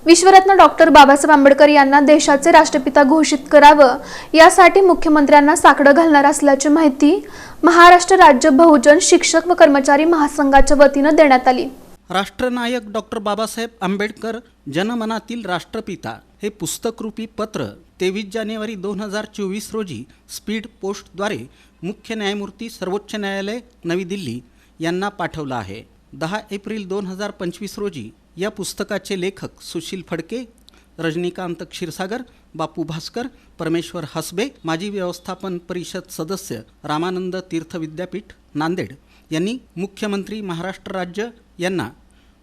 विश्वरत्न doctor Babasaheb Ambedkar यांना देशाचे राष्ट्रपिता घोषित करावं यासाठी मुख्यमंत्र्यांना साकडं घालणार असल्याची माहिती महाराष्ट्र राज्य बहुजन शिक्षक व कर्मचारी महासंघाच्या वतीनं देण्यात आली। राष्ट्रनायक डॉक्टर बाबासाहेब आंबेडकर जनमनातील राष्ट्रपिता हे पुस्तकरूपी पत्र 23 जानेवारी 2024 रोजी स्पीड पोस्टद्वारे मुख्य न्यायमूर्ती सर्वोच्च न्यायालय नवी दिल्ली यांना पाठवलं आहे। 10 एप्रिल 2025 रोजी या पुस्तकाचे लेखक सुशील फडके, रजनीकांत क्षीरसागर, बापू भास्कर, परमेश्वर हसबे, माजी व्यवस्थापन परिषद सदस्य, रामानंद तीर्थ विद्यापीठ नांदेड यांनी मुख्यमंत्री महाराष्ट्र राज्य यांना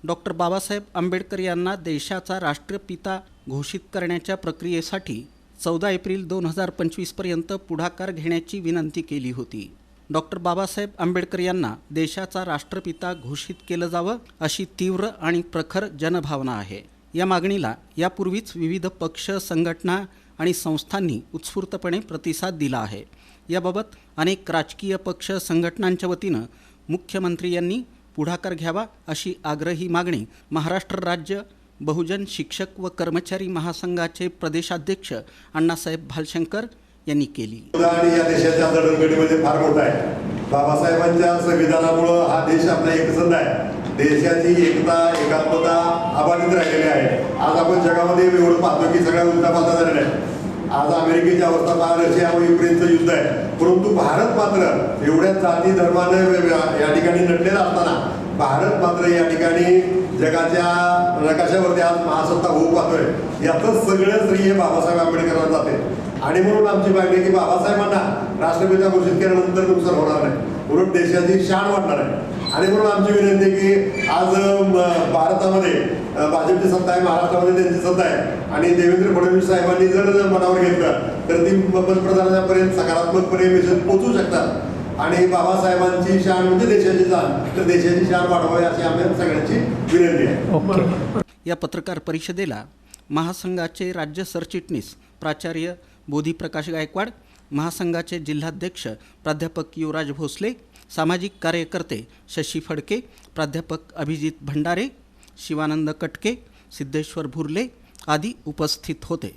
डॉक्टर बाबासाहेब आंबेडकर यांना देशाचा राष्ट्रपिता घोषित करण्याच्या प्रक्रियेसाठी 14 एप्रिल 2025 पर्यंत पुढाकार घेण्याची विनंती केली होती। डॉक्टर बाबासाहेब आंबेडकर यांना देशाचा राष्ट्रपिता घोषित केलं जावं अशी तीव्र आणि प्रखर जनभावना आहे। या मागणीला यापूर्वीच विविध पक्ष, संघटना आणि संस्थांनी उत्स्फूर्तपणे प्रतिसाद दिला आहे। याबाबत अनेक राजकीय पक्ष, संघटनांच्या वतीनं मुख्यमंत्री यांनी पुढाकार घ्यावा अशी आग्रही मागणी महाराष्ट्र राज्य बहुजन शिक्षक व कर्मचारी महासंघाचे प्रदेशाध्यक्ष अण्णासाहेब भालशंकर यांनी केली। आणि या देशाच्या जडणघडणीमध्ये फार मोठा आहे। बाबासाहेबांच्या संविधानामुळे हा देश आपला एकसंध आहे। देशाची एकता, एकात्मता अबाधित राहिलेली आहे। आज आपण जगामध्ये एवढं पाहतो की सगळ्या उलटापालटा झालेला आहे। आज अमेरिकेची अवस्था पहा, रशिया व युक्रेनचं युद्ध आहे, परंतु भारत मात्र एवढ्या जाती धर्माने या ठिकाणी नटलेला असताना भारत मात्र या ठिकाणी जगाच्या नकाशावरती आज महासत्ता होऊ पाहतोय। यातच सगळं श्री हे बाबासाहेब आंबेडकरांना जाते आणि म्हणून आमची मागणी की बाबासाहेबांना राष्ट्रपिता घोषित केल्यानंतर नुकसान होणार नाही, उलट देशाची शान वाढणार आहे। आणि म्हणून आमची विनंती की आज भारतामध्ये भाजपची सत्ता आहे, महाराष्ट्रामध्ये त्यांची सत्ता आहे आणि देवेंद्र फडणवीस साहेबांनी जर मनावर घेतलं तर ती पंतप्रधानांपर्यंत सकारात्मकपणे मेसेज पोहोचू शकतात आणि बाबासाहेबांची शान म्हणजे देशाची जाण, तर देशाची शान वाढवावी अशी आम्ही सगळ्यांची विनंती आहे। या पत्रकार परिषदेला महासंघाचे राज्य सरचिटणीस प्राचार्य बोधीप्रकाश गायकवाड, महासंघाचे जिल्हाध्यक्ष प्राध्यापक युवराज भोसले, सामाजिक कार्यकर्ते शशी फडके, प्राध्यापक अभिजित भंडारे, शिवानंद कटके, सिद्धेश्वर भुर्ले आदी उपस्थित होते।